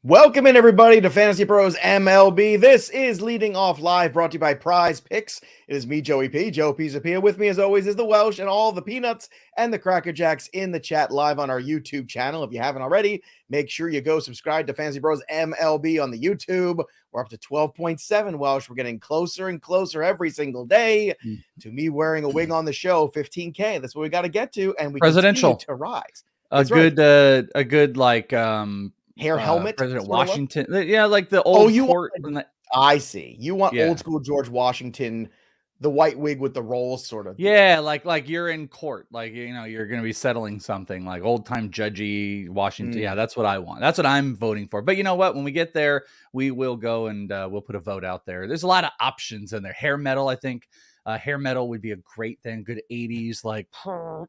Welcome in, everybody, to Fantasy Pros MLB. This is Leading Off Live, brought to you by PrizePicks. It is me, Joey P. Joe Pizzapia. With me, as always, is the Welsh and all the Peanuts and the Cracker Jacks in the chat live on our YouTube channel. If you haven't already, make sure you go subscribe to Fantasy Pros MLB on the YouTube. We're up to 12.7, Welsh. We're getting closer and closer every single day to me wearing a wig on the show, 15K. That's what we got to get to, and we continue to rise. A good hair helmet, President Washington. Yeah, like the old court. I see. You want old school George Washington, the white wig with the rolls, sort of. Yeah, like you're in court, like you're going to be settling something, like old time judgy Washington. Yeah, that's what I want. That's what I'm voting for. But you know what? When we get there, we will go and we'll put a vote out there. There's a lot of options in there. Hair metal, I think. Hair metal would be a great thing. Good 80s,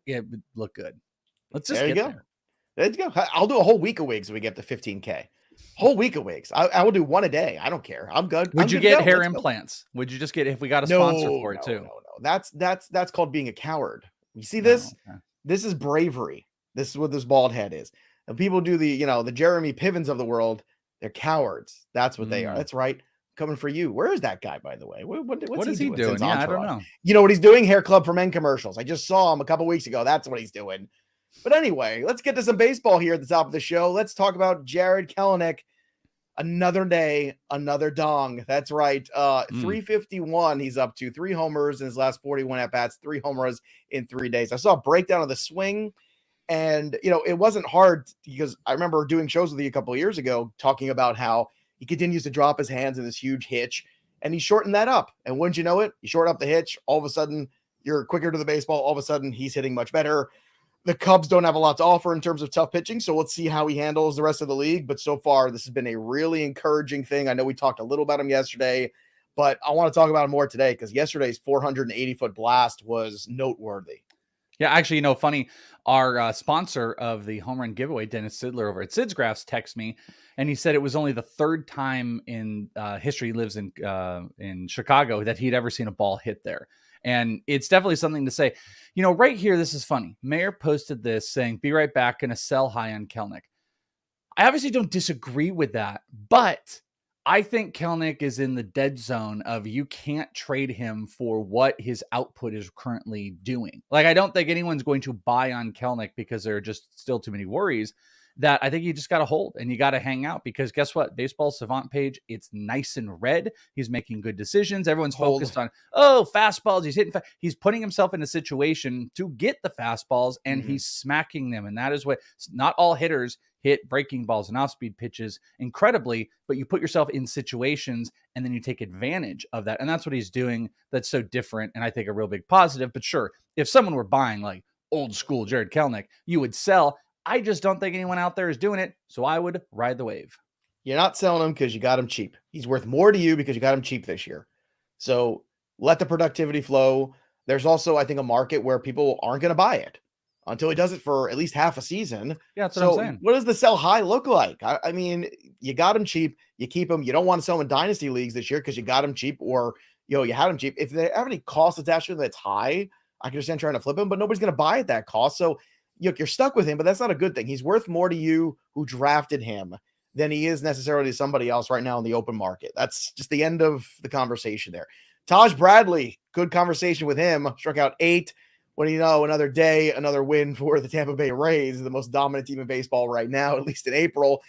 it would look good. Let's just get there. Let's go. I'll do a whole week of wigs when we get to 15K. Whole week of wigs. I will do one a day. I don't care. I'm good. Would you get hair implants? Would you just get, if we got a sponsor for it too? No. That's called being a coward. You see this? Okay. This is bravery. This is what this bald head is. And people do the Jeremy Pivens of the world. They're cowards. That's what they are. That's right. Coming for you. Where is that guy, by the way? What's he doing? Yeah, I don't know. You know what he's doing? Hair Club for Men commercials. I just saw him a couple weeks ago. That's what he's doing. But anyway, let's get to some baseball here at the top of the show. Let's talk about Jarred Kelenic. Another day, another dong. That's right. 351 he's up to. 3 homers in his last 41 at-bats. 3 homers in 3 days. I saw a breakdown of the swing, and, it wasn't hard because I remember doing shows with you a couple of years ago talking about how he continues to drop his hands in this huge hitch, and he shortened that up. And wouldn't you know it, you shorten up the hitch, all of a sudden, you're quicker to the baseball. All of a sudden, he's hitting much better. The Cubs don't have a lot to offer in terms of tough pitching, so let's see how he handles the rest of the league. But so far, this has been a really encouraging thing. I know we talked a little about him yesterday, but I want to talk about him more today because yesterday's 480-foot blast was noteworthy. Yeah, actually, funny, our sponsor of the home run giveaway, Dennis Sidler over at Sid's Graphs, texted me, and he said it was only the third time in history, he lives in Chicago, that he'd ever seen a ball hit there. And it's definitely something to say. Right here, this is funny. Mayor posted this saying, "Be right back, gonna sell high on Kelenic." I obviously don't disagree with that, but I think Kelenic is in the dead zone of you can't trade him for what his output is currently doing. Like, I don't think anyone's going to buy on Kelenic because there are just still too many worries. That I think you just got to hold and you got to hang out, because guess what? Baseball Savant page, it's nice and red. He's making good decisions. Everyone's focused on, fastballs. He's hitting. He's putting himself in a situation to get the fastballs, and he's smacking them. And that is what, not all hitters hit breaking balls and off-speed pitches incredibly, but you put yourself in situations and then you take advantage of that. And that's what he's doing. That's so different. And I think a real big positive. But sure, if someone were buying like old school Jared Kelenic, you would sell. I just don't think anyone out there is doing it, so I would ride the wave. You're not selling him because you got him cheap. He's worth more to you because you got him cheap this year. So let the productivity flow. There's also, I think, a market where people aren't going to buy it until he does it for at least half a season. Yeah, that's what I'm saying. What does the sell high look like? I mean, you got him cheap. You keep him. You don't want to sell him in dynasty leagues this year because you got him cheap, or you had him cheap. If they have any cost attached to it that's high, I can understand trying to flip him, but nobody's going to buy at that cost. So you're stuck with him, but that's not a good thing. He's worth more to you who drafted him than he is necessarily to somebody else right now in the open market. That's just the end of the conversation there. Taj Bradley, good conversation with him. Struck out 8. What do you know? Another day, another win for the Tampa Bay Rays, the most dominant team in baseball right now, at least in April.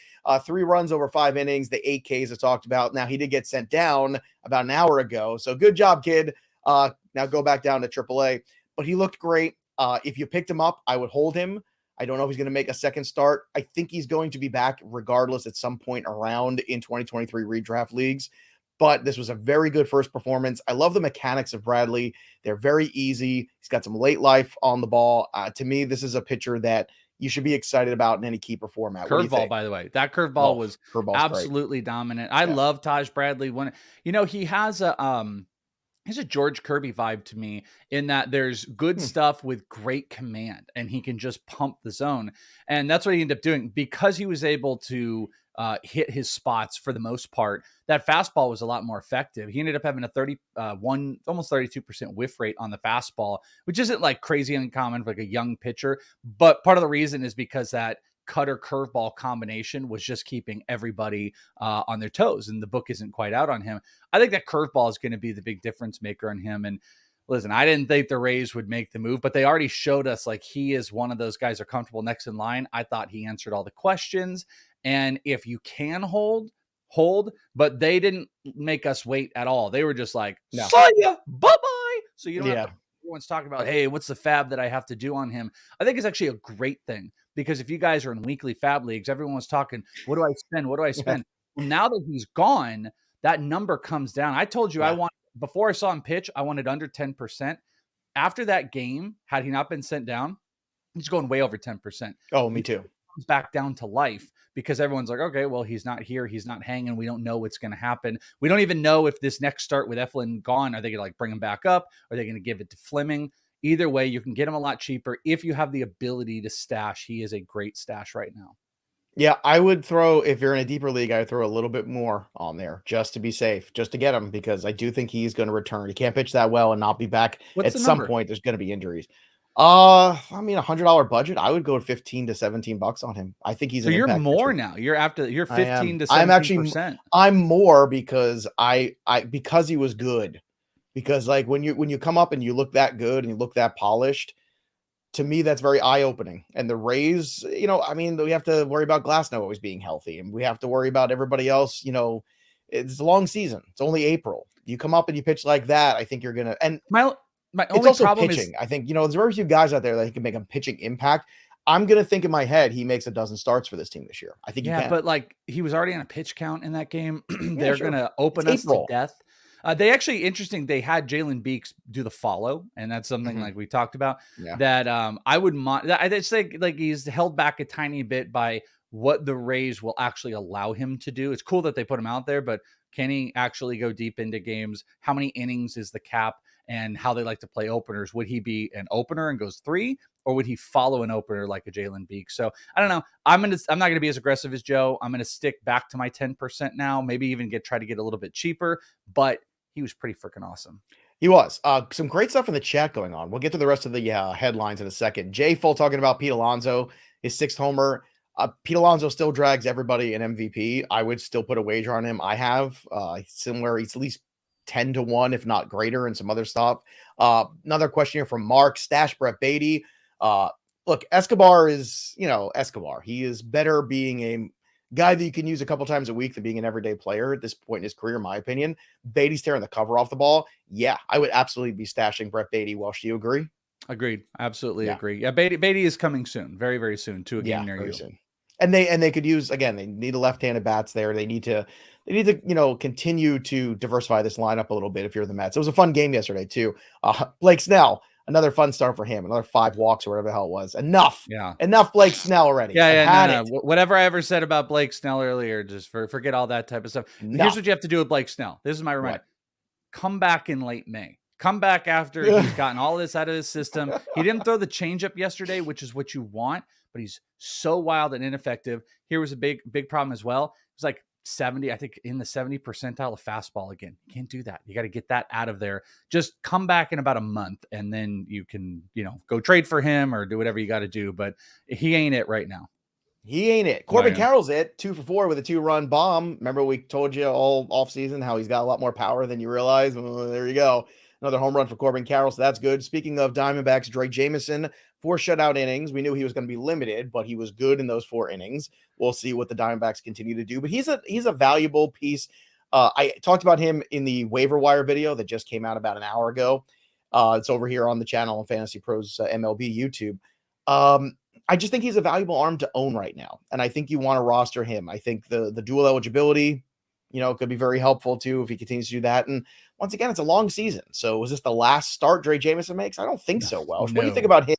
3 runs over 5 innings, the 8 Ks I talked about. Now, he did get sent down about an hour ago. So good job, kid. Now go back down to AAA. But he looked great. If you picked him up, I would hold him. I don't know if he's going to make a second start. I think he's going to be back regardless at some point around in 2023 redraft leagues. But this was a very good first performance. I love the mechanics of Bradley. They're very easy. He's got some late life on the ball. To me, this is a pitcher that you should be excited about in any keeper format. Curveball, by the way. That curveball was absolutely dominant. I love Taj Bradley. He has a George Kirby vibe to me, in that there's good stuff with great command, and he can just pump the zone. And that's what he ended up doing because he was able to hit his spots for the most part. That fastball was a lot more effective. He ended up having a almost 32% whiff rate on the fastball, which isn't like crazy uncommon for like a young pitcher. But part of the reason is because that cutter curveball combination was just keeping everybody on their toes, and the book isn't quite out on him. I think that curveball is going to be the big difference maker on him. And listen, I didn't think the Rays would make the move, but they already showed us like he is one of those guys that are comfortable next in line. I thought he answered all the questions, and if you can hold, but they didn't make us wait at all. They were just like, see ya, bye-bye. So you don't have to, everyone's talking about, hey, what's the fab that I have to do on him? I think it's actually a great thing, because if you guys are in weekly fab leagues, everyone was talking, what do I spend? What do I spend? Well, now that he's gone, that number comes down. I told you before I saw him pitch, I wanted under 10%. After that game, had he not been sent down, he's going way over 10%. Oh, me too. He comes back down to life, because everyone's like, okay, well, he's not here. He's not hanging. We don't know what's going to happen. We don't even know if this next start with Eflin gone, are they going to like bring him back up? Are they going to give it to Fleming? Either way, you can get him a lot cheaper if you have the ability to stash. He is a great stash right now. Yeah, I would throw, if you're in a deeper league, I would throw a little bit more on there just to be safe, just to get him, because I do think he's going to return. He can't pitch that well and not be back. At some point. There's going to be injuries. I mean, $100 budget, I would go 15 to 17 bucks on him. I think he's so you're more pitcher. Now. You're 15 to 17%. I'm more because because he was good. Because like when you come up and you look that good and you look that polished, to me, that's very eye-opening. And the Rays, I mean, we have to worry about Glasnow always being healthy, and we have to worry about everybody else. It's a long season. It's only April. You come up and you pitch like that, I think you're going to, and my it's only also problem pitching. Is, I think, there's very few guys out there that can make a pitching impact. I'm going to think in my head, he makes a dozen starts for this team this year. I think he can. But like he was already on a pitch count in that game. They're going to open us to death. They actually interesting. They had Jalen Beeks do the follow, and that's something like we talked about. Yeah. That I would. I just think like he's held back a tiny bit by what the Rays will actually allow him to do. It's cool that they put him out there, but can he actually go deep into games? How many innings is the cap? And how they like to play openers? Would he be an opener and goes 3, or would he follow an opener like a Jalen Beeks? So I don't know. I'm not gonna be as aggressive as Joe. I'm gonna stick back to my 10% now. Maybe even try to get a little bit cheaper. But he was pretty freaking awesome. He was. Some great stuff in the chat going on. We'll get to the rest of the headlines in a second. Jay Full talking about Pete Alonso, his 6th homer. Pete Alonso still drags everybody in MVP. I would still put a wager on him. I have similar. He's at least 10-1, if not greater, and some other stuff. Another question here from Mark. Stash Brett Baty. Look, Escobar is, Escobar. He is better being a guy that you can use a couple times a week than being an everyday player at this point in his career, in my opinion. Baty's tearing the cover off the ball. Yeah, I would absolutely be stashing Brett Baty. Welsh, do you agree? Agreed. Absolutely agree. Yeah, Baty is coming soon. Very, very soon to a game near you. Soon. And they could use, again, they need a left-handed bats there. They need to, continue to diversify this lineup a little bit if you're the Mets. It was a fun game yesterday, too. Blake Snell, another fun start for him. Another 5 walks or whatever the hell it was. Enough Blake Snell already. No. Whatever I ever said about Blake Snell earlier, just forget all that type of stuff. Here's what you have to do with Blake Snell. This is my reminder. Come back in late May. Come back after he's gotten all this out of his system. He didn't throw the changeup yesterday, which is what you want, but he's so wild and ineffective. Here was a big problem as well. It was like 70, I think in the 70 percentile of fastball again. You can't do that. You got to get that out of there. Just come back in about a month and then you can, go trade for him or do whatever you got to do. But he ain't it right now. He ain't it. Corbin Carroll's it. 2 for 4 with a 2-run bomb. Remember we told you all offseason how he's got a lot more power than you realize? Well, there you go. Another home run for Corbin Carroll, so that's good. Speaking of Diamondbacks, Drake Jameson, 4 shutout innings. We knew he was going to be limited, but he was good in those 4 innings. We'll see what the Diamondbacks continue to do, but he's a valuable piece. I talked about him in the waiver wire video that just came out about an hour ago. It's over here on the channel on FantasyPros MLB YouTube. I just think he's a valuable arm to own right now, and I think you want to roster him. I think the dual eligibility, could be very helpful too if he continues to do that. And once again, it's a long season. So was this the last start Drake Jameson makes? I don't think so, Welsh. What do you think about him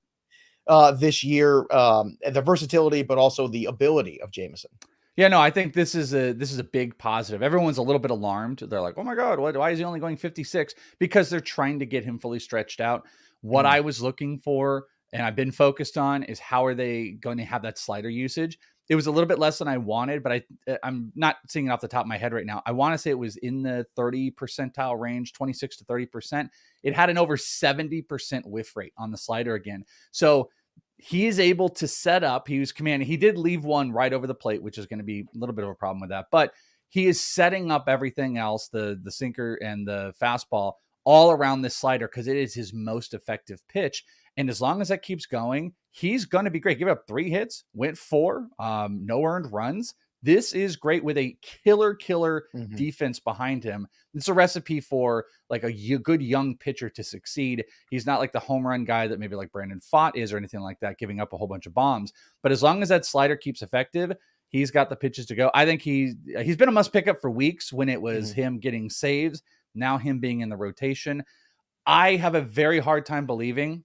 this year? The versatility, but also the ability of Jameson. Yeah, no, I think this is a big positive. Everyone's a little bit alarmed. They're like, oh my God, why is he only going 56? Because they're trying to get him fully stretched out. What I was looking for and I've been focused on is how are they going to have that slider usage? It was a little bit less than I wanted, but I'm not seeing it off the top of my head right now. I want to say it was in the 30 percentile range, 26 to 30%. It had an over 70% whiff rate on the slider again. So he is able to set up. He was commanding. He did leave one right over the plate, which is going to be a little bit of a problem with that. But he is setting up everything else, the sinker and the fastball, all around this slider because it is his most effective pitch. And as long as that keeps going, he's going to be great. Give up 3 hits, went 4, no earned runs. This is great with a killer defense behind him. It's a recipe for like a good young pitcher to succeed. He's not like the home run guy that maybe like Brandon Pfaadt is or anything like that, giving up a whole bunch of bombs. But as long as that slider keeps effective, he's got the pitches to go. I think he's been a must pick up for weeks when it was him getting saves. Now him being in the rotation. I have a very hard time believing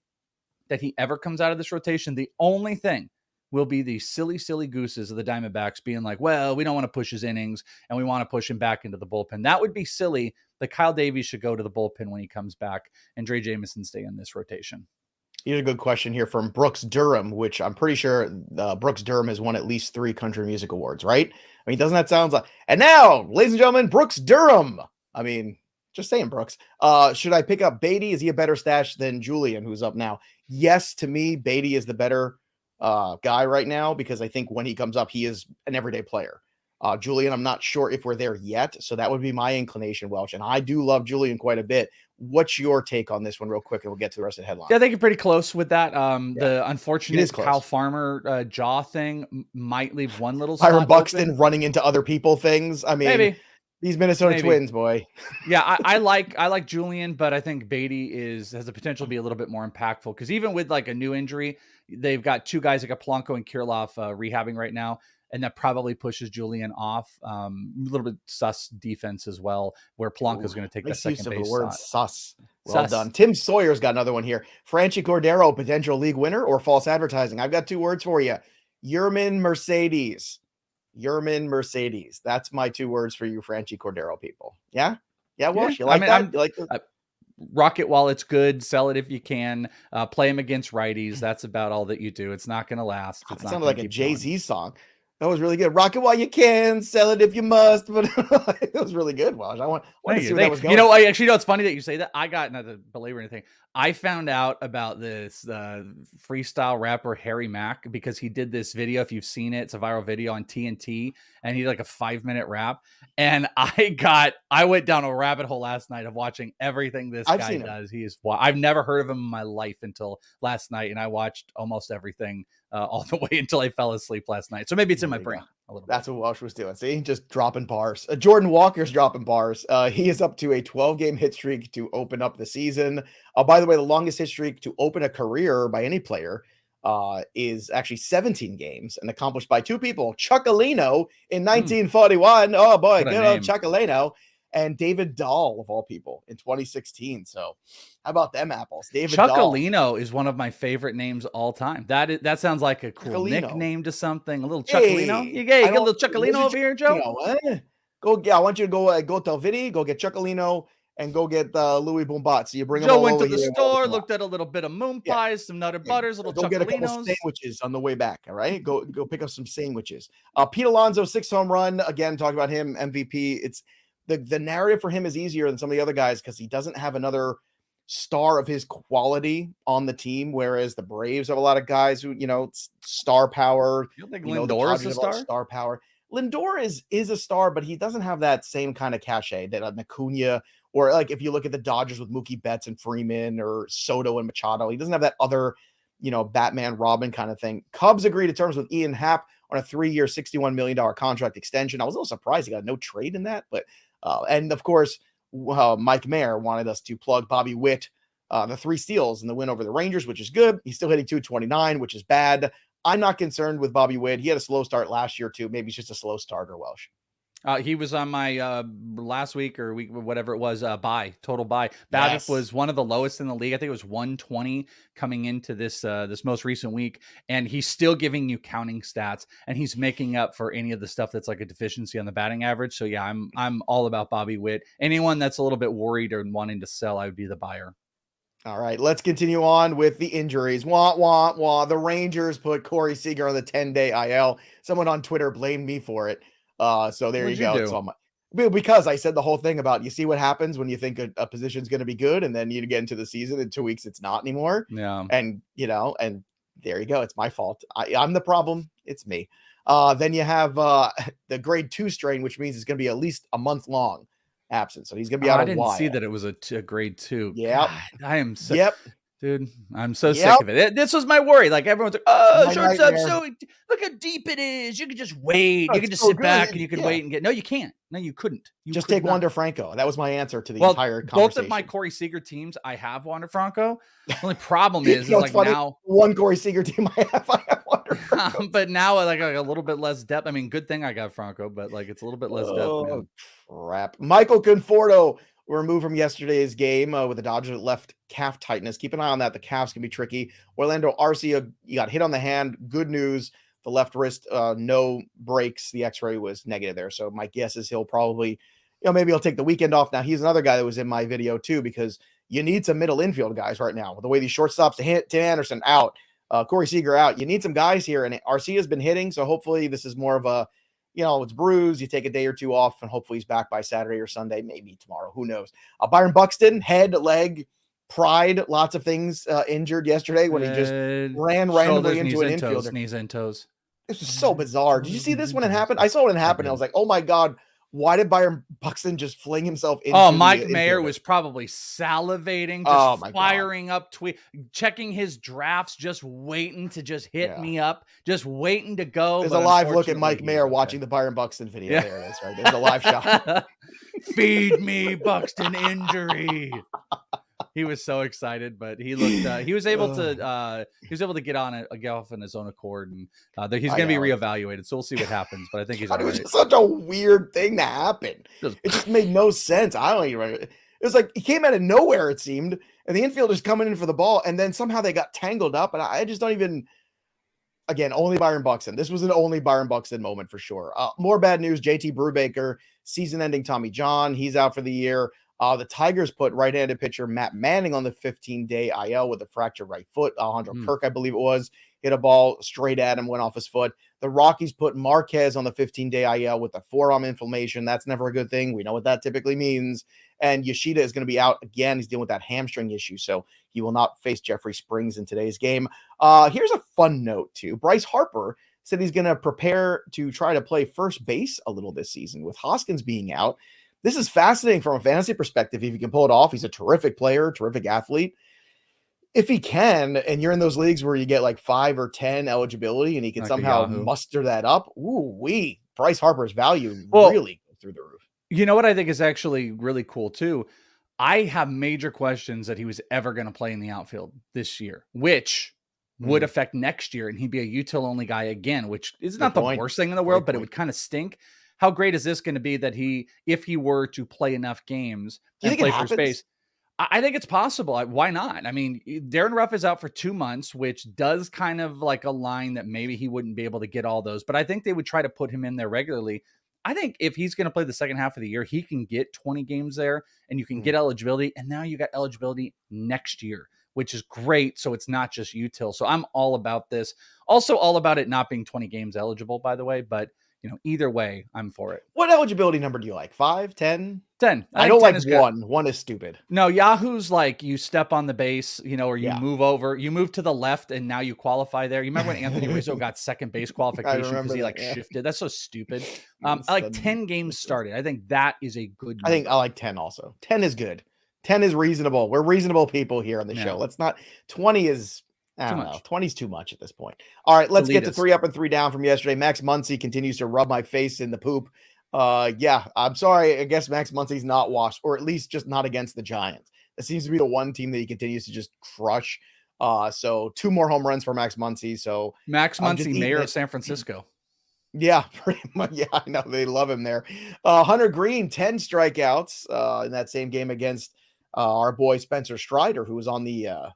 that he ever comes out of this rotation. The only thing will be the silly gooses of the Diamondbacks being like, well, we don't want to push his innings and we want to push him back into the bullpen. That would be silly. That Kyle Davies should go to the bullpen when he comes back and Drake Jameson stay in this rotation. Here's a good question here from Brooks Durham, which I'm pretty sure Brooks Durham has won at least 3 country music awards, right? I mean, doesn't that sound like... And now, ladies and gentlemen, Brooks Durham. I mean, just saying, Brooks. Should I pick up Baty? Is he a better stash than Julien, who's up now? Yes, to me, Baty is the better guy right now because I think when he comes up, he is an everyday player. Julien, I'm not sure if we're there yet, so that would be my inclination, Welch. And I do love Julien quite a bit. What's your take on this one real quick, and we'll get to the rest of the headline? Yeah, I think you're pretty close with that. The unfortunate Kyle Farmer jaw thing might leave one little spot Byron Buxton open. Running into other people things. I mean, maybe. These Minnesota Twins, boy. Yeah, I like Julien, but I think Baty has the potential to be a little bit more impactful because even with like a new injury, they've got 2 guys like a Polanco and Kirilloff rehabbing right now. and that probably pushes Julien off. A little bit sus defense as well, where Polanco is going to take that second base word spot. sus. Well done. Tim Sawyer's got another one here. Franchi Cordero, potential league winner or false advertising? I've got 2 words for you. Yerman Mercedes. Yerman Mercedes. That's my 2 words for you, Franchi Cordero people. Yeah? Yeah, Walsh, you like that? You like rock it while it's good, sell it if you can, play him against righties. That's about all that you do. It's not going to last. It sounded like a Jay-Z song. That was really good. Rock it while you can, sell it if you must. But it was really good, Walsh. I want to see where that was going. It's funny that you say that. I got, not to belabor anything, I found out about this freestyle rapper Harry Mack because he did this video. If you've seen it, it's a viral video on TNT, and he did like a 5-minute rap. And I went down a rabbit hole last night of watching everything this guy does. I've never heard of him in my life until last night, and I watched almost everything all the way until I fell asleep last night. So maybe it's in my brain a little bit. That's what Walsh was doing. See, just dropping bars. Jordan Walker's dropping bars. He is up to a 12-game hit streak to open up the season. By the way, the longest hit streak to open a career by any player is actually 17 games and accomplished by 2 people. Chuckalino in 1941. Oh boy, good old Chuckalino. And David Dahl, of all people, in 2016. So how about them apples? David Chuckalino is one of my favorite names all time. That sounds like a cool nickname to something. A little Chuckalino. You get a little Chuckalino over here, Joe? I want you to go to Vidi, go get Chuckalino, and go get Louis Bombazzi. You bring Joe went to the store, looked at a little bit of moon pies, some Nutter Butters, little Chuckalinos. Go get a couple sandwiches on the way back, all right? Go pick up some sandwiches. Pete Alonso, 6 home run. Again, talk about him, MVP. It's the narrative for him is easier than some of the other guys because he doesn't have another star of his quality on the team, whereas the Braves have a lot of guys who, star power. You don't think Lindor is a star? Star power. Lindor is a star, but he doesn't have that same kind of cachet that Acuna, or like if you look at the Dodgers with Mookie Betts and Freeman or Soto and Machado, he doesn't have that other, Batman Robin kind of thing. Cubs agreed to terms with Ian Happ on a 3-year, $61 million contract extension. I was a little surprised he got no trade in that, but and of course, Mike Mayer wanted us to plug Bobby Witt, the 3 steals in the win over the Rangers, which is good. He's still hitting .229, which is bad. I'm not concerned with Bobby Witt. He had a slow start last year too. Maybe it's just a slow starter, Welsh. He was on my last week or week, whatever it was, total buy. BABIP was one of the lowest in the league. I think it was 120 coming into this most recent week, and he's still giving you counting stats, and he's making up for any of the stuff that's like a deficiency on the batting average. So yeah, I'm all about Bobby Witt. Anyone that's a little bit worried or wanting to sell, I would be the buyer. All right, let's continue on with the injuries. The Rangers put Corey Seager on the 10-day IL. Someone on Twitter blamed me for it. So there you go. So because I said the whole thing about, you see what happens when you think a position's going to be good, and then you get into the season in 2 weeks, it's not anymore. Yeah. And, and there you go. It's my fault. I'm the problem. It's me. Then you have the grade 2 strain, which means it's going to be at least a month long absence. So he's going to be out. I didn't see that it was a grade 2. Yeah. I am so. Yep. Dude, I'm so sick of it. This was my worry. Like everyone's like, "Oh, shortstop, so look how deep it is. You could just wait. You could just sit back and you could wait and get." No, you can't. No, you couldn't. You just could take Wander Franco. That was my answer to the entire conversation. Both of my Corey Seager teams, I have Wander Franco. The only problem is like funny. Now one Corey Seager team I have Wander Franco. But now like a little bit less depth. I mean, good thing I got Franco, but like it's a little bit less depth. Man. Crap. Michael Conforto were removed from yesterday's game with the Dodgers left calf tightness. Keep an eye on that. The calves can be tricky. Orlando Arcia, you got hit on the hand. Good news. The left wrist, no breaks. The x-ray was negative there. So my guess is he'll probably, maybe he'll take the weekend off. Now, he's another guy that was in my video too, because you need some middle infield guys right now. With the way these shortstops, Tim Anderson out, Corey Seager out. You need some guys here, and Arcia's been hitting. So hopefully this is more of a, it's bruised. You take a day or 2 off, and hopefully he's back by Saturday or Sunday, maybe tomorrow. Who knows? Byron Buxton, head, leg, pride, lots of things injured yesterday when he just ran randomly into an infielder. Knees and toes. This was so bizarre. Did you see this when it happened? I saw it when it happened. I was like, oh my God, why did Byron Buxton just fling himself into Mike Mayer was probably salivating, just firing up, checking his drafts, just waiting to just hit me up, just waiting to go. There's a live look at Mike Mayer watching the Byron Buxton video. Yeah. There it is, right? There's a live shot. Feed me Buxton injury. He was so excited, but he looked. He was able to. He was able to get off on his own accord, and he's going to be reevaluated. So we'll see what happens. But I think he's all It was right. just such a weird thing to happen. It just made no sense. I don't even. It was like he came out of nowhere. It seemed, and the infielders coming in for the ball, and then somehow they got tangled up, and I just don't even. Again, only Byron Buxton. This was an only Byron Buxton moment for sure. More bad news. JT Brubaker, season-ending Tommy John. He's out for the year. The Tigers put right-handed pitcher Matt Manning on the 15-day IL with a fractured right foot. Alejandro Kirk, I believe it was, hit a ball straight at him, went off his foot. The Rockies put Marquez on the 15-day IL with a forearm inflammation. That's never a good thing. We know what that typically means. And Yoshida is going to be out again. He's dealing with that hamstring issue, so he will not face Jeffrey Springs in today's game. Here's a fun note, too. Bryce Harper said he's going to prepare to try to play first base a little this season with Hoskins being out. This is fascinating from a fantasy perspective. If he can pull it off, he's a terrific player, terrific athlete. If he can, and you're in those leagues where you get like 5 or 10 eligibility and he can somehow muster that up, Bryce Harper's value really goes through the roof. You know what I think is actually really cool too? I have major questions that he was ever going to play in the outfield this year, which would affect next year, and he'd be a util only guy again, which is not the worst thing in the world, but it would kind of stink. How great is this going to be that if he were to play enough games and play first base? I think it's possible. Why not? I mean, Darren Ruff is out for 2 months, which does kind of like align that maybe he wouldn't be able to get all those, but I think they would try to put him in there regularly. I think if he's going to play the second half of the year, he can get 20 games there and you can get eligibility. And now you got eligibility next year, which is great. So it's not just util. So I'm all about this. Also all about it not being 20 games eligible, by the way, but either way, I'm for it. What eligibility number do you like? 5, 10? 10. I don't like 1. 1 is stupid. No, Yahoo's like you step on the base, or you move over, you move to the left and now you qualify there. You remember when Anthony Rizzo got second base qualification because he shifted? That's so stupid. I like 10 games started. I think that is a good number. I think I like 10 also. 10 is good. 10 is reasonable. We're reasonable people here on the show. Let's not 20 is I don't know. 20 is too much at this point. All right, let's get to 3 up and 3 down from yesterday. Max Muncy continues to rub my face in the poop. I'm sorry. I guess Max Muncy's not washed, or at least just not against the Giants. That seems to be the one team that he continues to just crush. So 2 more home runs for Max Muncy. So Max Muncy, mayor of San Francisco. Yeah, pretty much. Yeah, I know they love him there. Hunter Green, 10 strikeouts in that same game against our boy Spencer Strider, who was on the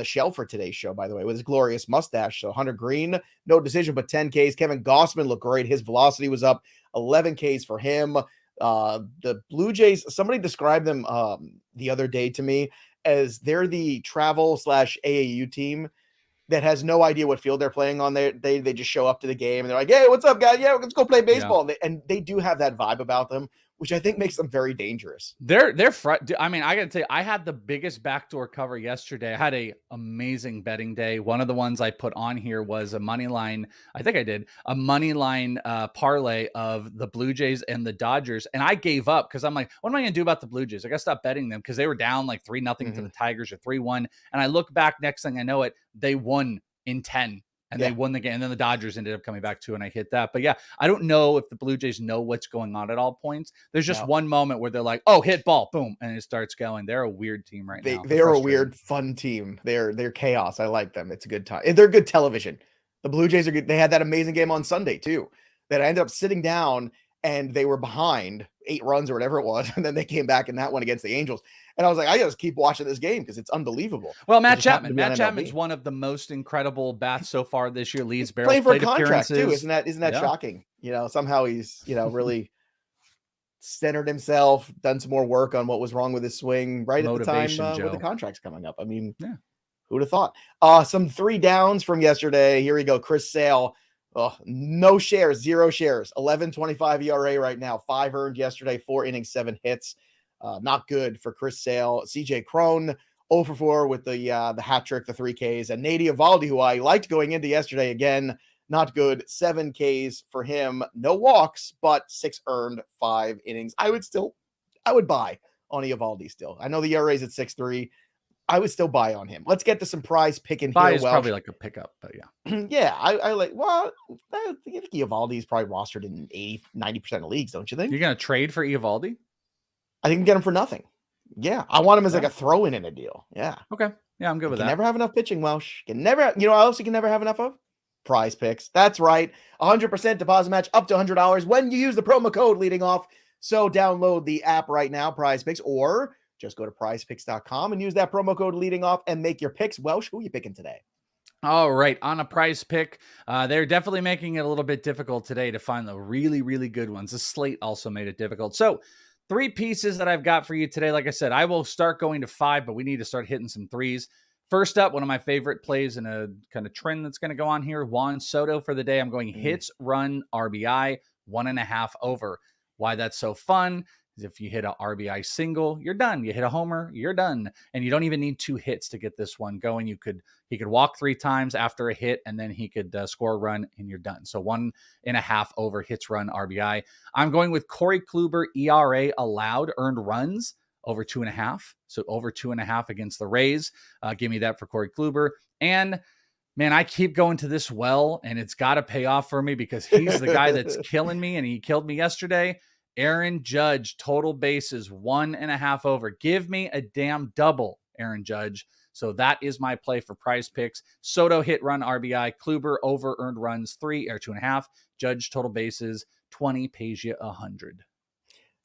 shelf for today's show, by the way, with his glorious mustache. So Hunter Green, no decision, but 10 Ks. Kevin Gossman looked great. His velocity was up, 11 Ks for him. The Blue Jays, somebody described them the other day to me as they're the travel/AAU team that has no idea what field they're playing on. They just show up to the game and they're like, hey, what's up, guys? Yeah, let's go play baseball. Yeah. And they do have that vibe about them, which I think makes them very dangerous. They're I mean, I got to tell you, I had the biggest backdoor cover yesterday. I had a amazing betting day. One of the ones I put on here was a money line. I think I did a money line parlay of the Blue Jays and the Dodgers. And I gave up because I'm like, what am I going to do about the Blue Jays? I got to stop betting them because they were down like 3-0 to the Tigers or 3-1. And I look back, next thing I know it, they won in 10. And they won the game. And then the Dodgers ended up coming back too, and I hit that. But yeah, I don't know if the Blue Jays know what's going on at all points. There's just one moment where they're like, oh, hit ball, boom, and it starts going. They're a weird team right now. They're a weird, fun team. They're chaos. I like them. It's a good time. They're good television. The Blue Jays are good. They had that amazing game on Sunday too, that I ended up sitting down and they were behind 8 runs or whatever it was. And then they came back in that one against the Angels. And I was like, I just keep watching this game because it's unbelievable. Well, Matt Chapman's one of the most incredible bats so far this year. Leads barrels, playing for a contract too. Isn't that shocking? Somehow he's really centered himself, done some more work on what was wrong with his swing right at the time with the contracts coming up. I mean, who'd have thought? Some 3 downs from yesterday. Here we go. Chris Sale. No shares, 0 shares, 11.25 ERA right now, 5 earned yesterday, 4 innings, 7 hits. Not good for Chris Sale. CJ Crone 0 for 4 with the hat trick, the 3 Ks, and Nady Eovaldi, who I liked going into yesterday, again, not good. 7 Ks for him, no walks, but 6 earned, 5 innings. I would buy on Eovaldi still. I know the ERA is at 6.3. I would still buy on him. Let's get to some prize picking here. Is probably like a pickup, but yeah. Yeah, I like, well, I think Eovaldi is probably rostered in 80-90% of leagues, don't you think? You're going to trade for Eovaldi? I think you can get him for nothing. Yeah, I want him as Yeah. like a throw-in in a deal. Yeah. Okay. Yeah, I'm good with Can that. never have enough pitching, Welsh. Can never, you know, I also can never have enough of PrizePicks. That's right. 100% deposit match up to $100 when you use the promo code leading off. So download the app right now, PrizePicks, or just go to prizepicks.com and use that promo code leading off and make your picks. Welsh, who are you picking today? All right, on a prize pick, they're definitely making it a little bit difficult today to find the really, really good ones. The slate also made it difficult. So 3 pieces that I've got for you today. Like I said, I will start going to 5, but we need to start hitting some 3s. First up, one of my favorite plays in a kind of trend that's going to go on here, Juan Soto for the day. I'm going hits, run, RBI, 1.5 over. Why that's so fun is if you hit a RBI single, you're done. You hit a homer, you're done. And you don't even need 2 hits to get this one going. He could walk 3 times after a hit, and then he could score a run, and you're done. So 1.5 over hits, run, RBI. I'm going with Corey Kluber, ERA allowed, earned runs, over 2.5. So over 2.5 against the Rays. Give me that for Corey Kluber. And man, I keep going to this well, and it's got to pay off for me because he's the guy that's killing me, and he killed me yesterday. Aaron Judge, total bases, 1.5 over. Give me a damn double, Aaron Judge. So that is my play for PrizePicks. Soto, hit, run, RBI. Kluber, over, earned runs, 3 or 2.5. Judge, total bases, 20, pays you 100.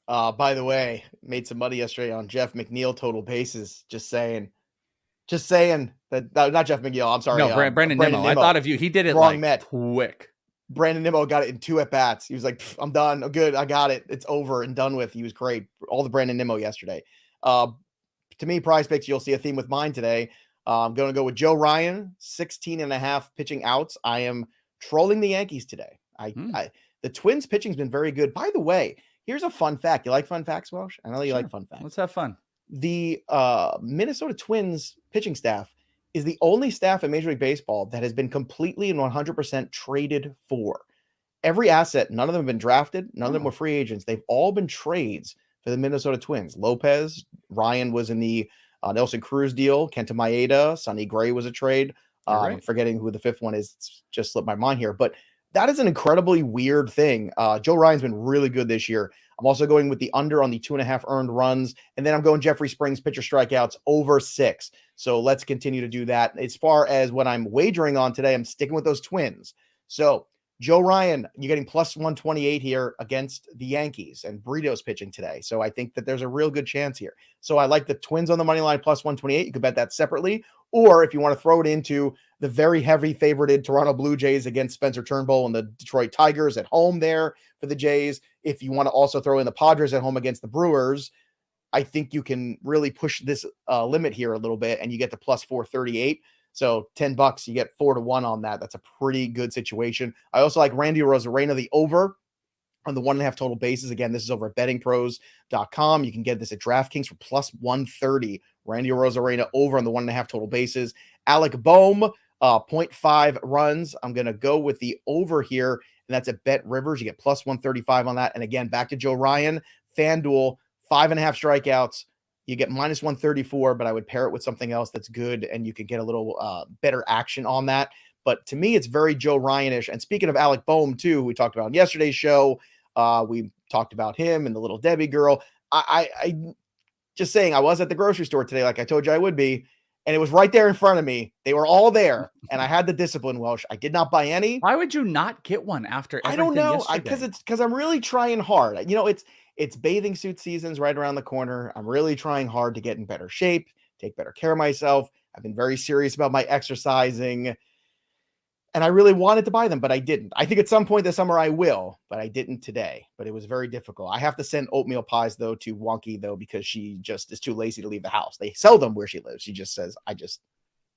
By the way, made some money yesterday on Jeff McNeil total bases. Just saying that not Jeff McNeil. I'm sorry. No, Brandon Nimmo. I thought of you. He did it wrong, like quick. Brandon Nimmo got it in 2 at-bats. He was like, I'm done. I'm good. I got it. It's over and done with. He was great. All the Brandon Nimmo yesterday. To me, PrizePicks, you'll see a theme with mine today. I'm going to go with Joe Ryan, 16.5 pitching outs. I am trolling the Yankees today. The Twins pitching's been very good. By the way, here's a fun fact. You like fun facts, Welsh? I know you like fun facts. Let's have fun. The Minnesota Twins pitching staff is the only staff in Major League Baseball that has been completely and 100% traded for. Every asset, none of them have been drafted. None of them were free agents. They've all been trades for the Minnesota Twins. Lopez, Ryan was in the Nelson Cruz deal. Kenta Maeda, Sonny Gray was a trade. Right. I'm forgetting who the 5th one is. It's just slipped my mind here. But that is an incredibly weird thing. Joe Ryan's been really good this year. I'm also going with the under on the 2.5 earned runs. And then I'm going Jeffrey Springs pitcher strikeouts over 6. So let's continue to do that. As far as what I'm wagering on today, I'm sticking with those Twins. So Joe Ryan, you're getting plus 128 here against the Yankees, and Burrito's pitching today. So I think that there's a real good chance here. So I like the Twins on the money line plus 128. You could bet that separately. Or if you want to throw it into the very heavy favorited Toronto Blue Jays against Spencer Turnbull and the Detroit Tigers at home there for the Jays. If you want to also throw in the Padres at home against the Brewers, I think you can really push this limit here a little bit, and you get to plus 438. So $10, you get 4-1 on that. That's a pretty good situation. I also like Randy Arozarena, the over on the 1.5 total bases. Again, this is over at bettingpros.com. You can get this at DraftKings for plus 130. Randy Arozarena over on the 1.5 total bases. Alec Boehm, 0.5 runs. I'm going to go with the over here, and that's at Bet Rivers. You get plus 135 on that. And again, back to Joe Ryan, FanDuel, 5.5 strikeouts. You get minus 134, but I would pair it with something else that's good, and you can get a little better action on that. But to me, it's very Joe Ryan-ish. And speaking of Alec Boehm, too, we talked about on yesterday's show. We talked about him and the little Debbie girl. I just saying, I was at the grocery store today, like I told you I would be, and it was right there in front of me. They were all there, and I had the discipline, Welsh. I did not buy any. Why would you not get one after everything? I don't know. Because I'm really trying hard. You know, it's bathing suit season's right around the corner. I'm really trying hard to get in better shape, take better care of myself. I've been very serious about my exercising, and I really wanted to buy them, but I didn't. I think at some point this summer I will, but I didn't today. But it was very difficult. I have to send oatmeal pies, though, to Wonky, though, because she just is too lazy to leave the house. They sell them where she lives. She just says, I just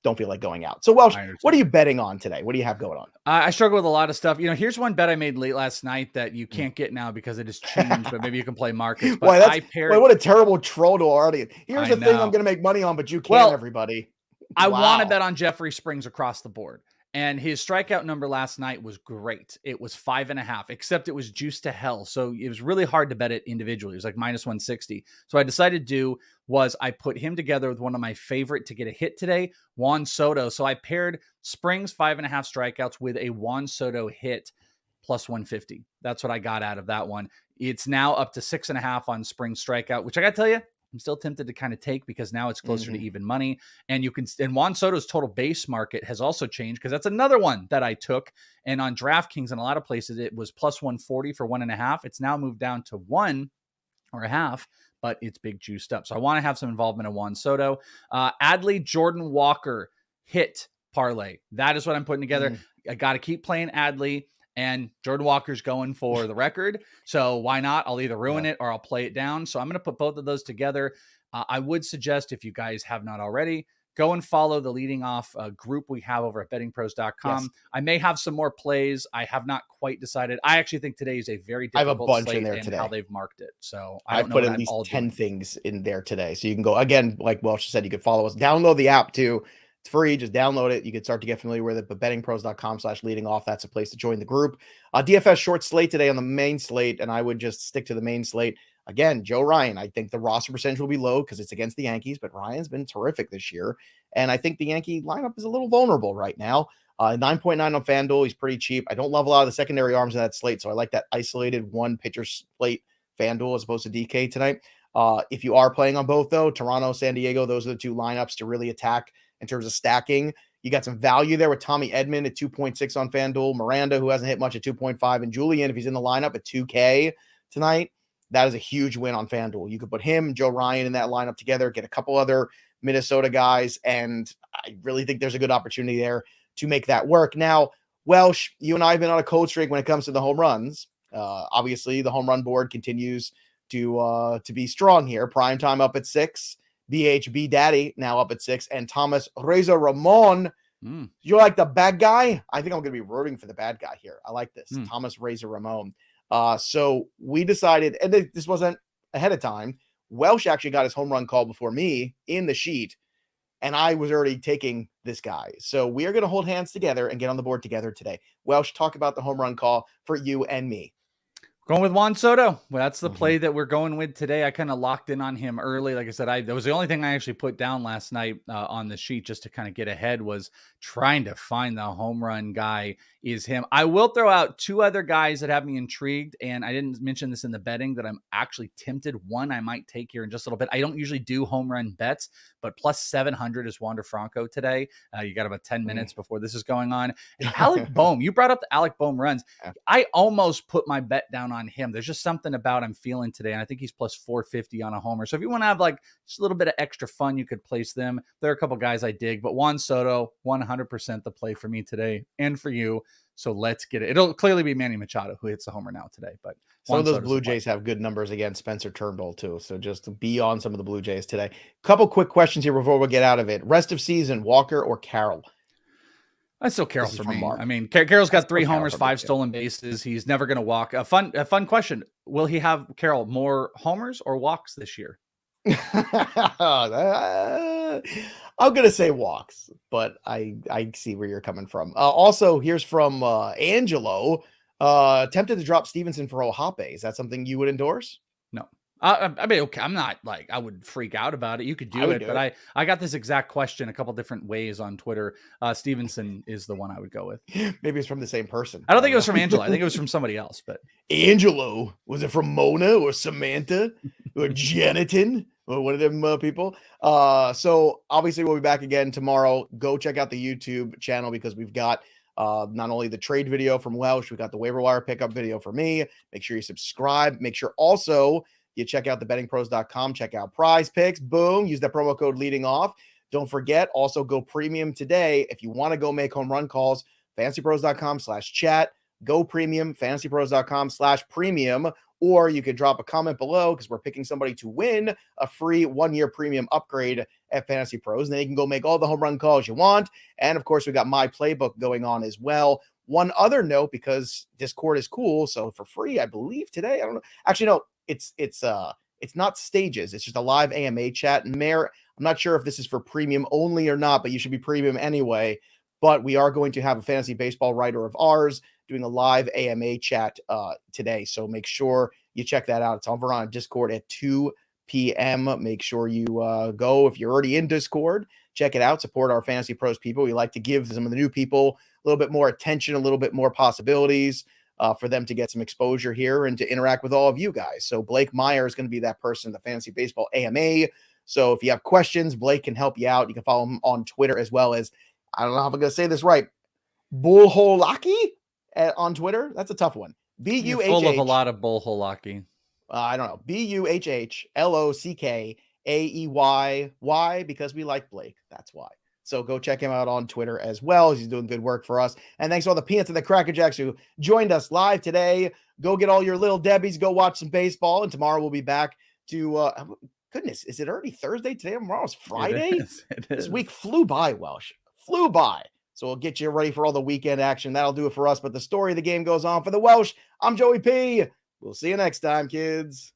don't feel like going out. So, Welsh, what are you betting on today? What do you have going on? I struggle with a lot of stuff. You know, here's one bet I made late last night that you can't get now because it has changed, but maybe you can play markets. But what a terrible troll to our audience. Here's the thing I'm going to make money on, but you can't, everybody. I want to bet on Jeffrey Springs across the board. And his strikeout number last night was great. It was 5.5, except it was juiced to hell. So it was really hard to bet it individually. It was like minus 160. So I decided to do was I put him together with one of my favorite to get a hit today, Juan Soto. So I paired Springs 5.5 strikeouts with a Juan Soto hit plus 150. That's what I got out of that one. It's now up to 6.5 on Springs strikeout, which I got to tell you, I'm still tempted to kind of take because now it's closer to even money. And Juan Soto's total base market has also changed because that's another one that I took. And on DraftKings and a lot of places, it was plus 140 for 1.5. It's now moved down to 1.5, but it's big juiced up. So I want to have some involvement in Juan Soto. Adley Jordan Walker hit parlay. That is what I'm putting together. I got to keep playing Adley, and Jordan Walker's going for the record. So why not? I'll either ruin it or I'll play it down. So I'm going to put both of those together. I would suggest, if you guys have not already, go and follow the leading off group we have over at bettingpros.com. Yes. I may have some more plays. I have not quite decided. I actually think today is a very difficult I have a bunch slate in there today. How they've marked it. So I've put at least 10 things in there today. So you can go, again, like Welsh said, you can follow us. Download the app too. It's free. Just download it. You can start to get familiar with it. But bettingpros.com/leading off, that's a place to join the group. DFS short slate today on the main slate, and I would just stick to the main slate. Again, Joe Ryan, I think the roster percentage will be low because it's against the Yankees, but Ryan's been terrific this year. And I think the Yankee lineup is a little vulnerable right now. 9.9 on FanDuel. He's pretty cheap. I don't love a lot of the secondary arms in that slate, so I like that isolated one pitcher slate FanDuel as opposed to DK tonight. If you are playing on both, though, Toronto, San Diego, those are the two lineups to really attack in terms of stacking. You got some value there with Tommy Edman at 2.6 on FanDuel, Miranda, who hasn't hit much, at 2.5, and Julien, if he's in the lineup, at 2K tonight. That is a huge win on FanDuel. You could put him, Joe Ryan in that lineup together, get a couple other Minnesota guys, and I really think there's a good opportunity there to make that work. Now, Welsh, you and I have been on a cold streak when it comes to the home runs. Obviously, the home run board continues to be strong here. Primetime up at 6. BHB Daddy now up at 6, and Thomas Reza Ramon. You like the bad guy? I think I'm going to be rooting for the bad guy here. I like this. Thomas Reza Ramon. So we decided, and this wasn't ahead of time, Welsh actually got his home run call before me in the sheet, and I was already taking this guy. So we are going to hold hands together and get on the board together today. Welsh, talk about the home run call for you and me. Going with Juan Soto. Well, that's the play that we're going with today. I kind of locked in on him early. Like I said, that was the only thing I actually put down last night on the sheet just to kind of get ahead, was trying to find the home run guy is him. I will throw out two other guys that have me intrigued, and I didn't mention this in the betting, that I'm actually tempted. One I might take here in just a little bit. I don't usually do home run bets, but plus 700 is Wander Franco today. You got about 10 minutes before this is going on. And Alec Boehm, you brought up the Alec Boehm runs. I almost put my bet down on him. There's just something about him feeling today, and I think he's plus 450 on a homer. So if you want to have like just a little bit of extra fun, you could place them. There are a couple guys I dig, but Juan Soto, 100% the play for me today and for you. So let's get it. It'll clearly be Manny Machado who hits the homer now today, but some of those Blue Jays have good numbers against Spencer Turnbull too. So just be on some of the Blue Jays today. Couple quick questions here before we get out of it. Rest of season, Walker or Carroll? That's still Carroll for me. Mark. I mean, Carroll's got 3 homers, 5 stolen bases. He's never going to walk. A fun question. Will he have, Carroll, more homers or walks this year? I'm going to say walks, but I see where you're coming from. Also, here's from Angelo. Tempted to drop Stevenson for Ohape. Is that something you would endorse? No. I mean, okay, I'm not like, I would freak out about it. You could do it, but I got this exact question a couple different ways on Twitter. Stevenson is the one I would go with. Maybe it's from the same person. I don't think it was from Angelo. I think it was from somebody else, but Angelo, was it from Mona or Samantha or Janitin or one of them people? So obviously we'll be back again tomorrow. Go check out the YouTube channel because we've got not only the trade video from Welsh, we got the waiver wire pickup video for me. Make sure you subscribe. Make sure also you check out the bettingpros.com, check out PrizePicks. Boom. Use that promo code leading off. Don't forget, also go premium today. If you want to go make home run calls, fantasypros.com/chat, go premium, fantasypros.com/premium, or you could drop a comment below because we're picking somebody to win a free 1-year premium upgrade at Fantasy Pros. And then you can go make all the home run calls you want. And of course, we got my playbook going on as well. One other note, because Discord is cool, so for free, I believe today, I don't know. Actually, no, it's not stages. It's just a live AMA chat. And Mayor, I'm not sure if this is for premium only or not, but you should be premium anyway. But we are going to have a fantasy baseball writer of ours doing a live AMA chat today. So make sure you check that out. It's over on Discord at 2 p.m. Make sure you go. If you're already in Discord, check it out. Support our Fantasy Pros people. We like to give some of the new people a little bit more attention, a little bit more possibilities. for them to get some exposure here and to interact with all of you guys. So Blake Meyer is going to be that person in the Fantasy Baseball AMA. So if you have questions, Blake can help you out. You can follow him on Twitter as well as, I don't know if I'm going to say this right, Bullholaki on Twitter. That's a tough one. You're full of a lot of bullholaki. I don't know. BUHHLOCKAEYY because we like Blake. That's why. So go check him out on Twitter as well. He's doing good work for us. And thanks to all the peanuts and the Cracker Jacks who joined us live today. Go get all your little Debbies. Go watch some baseball. And tomorrow we'll be back to, goodness, is it already Thursday today? Tomorrow's Friday? It is. This week flew by, Welsh. Flew by. So we'll get you ready for all the weekend action. That'll do it for us. But the story of the game goes on for the Welsh. I'm Joey P. We'll see you next time, kids.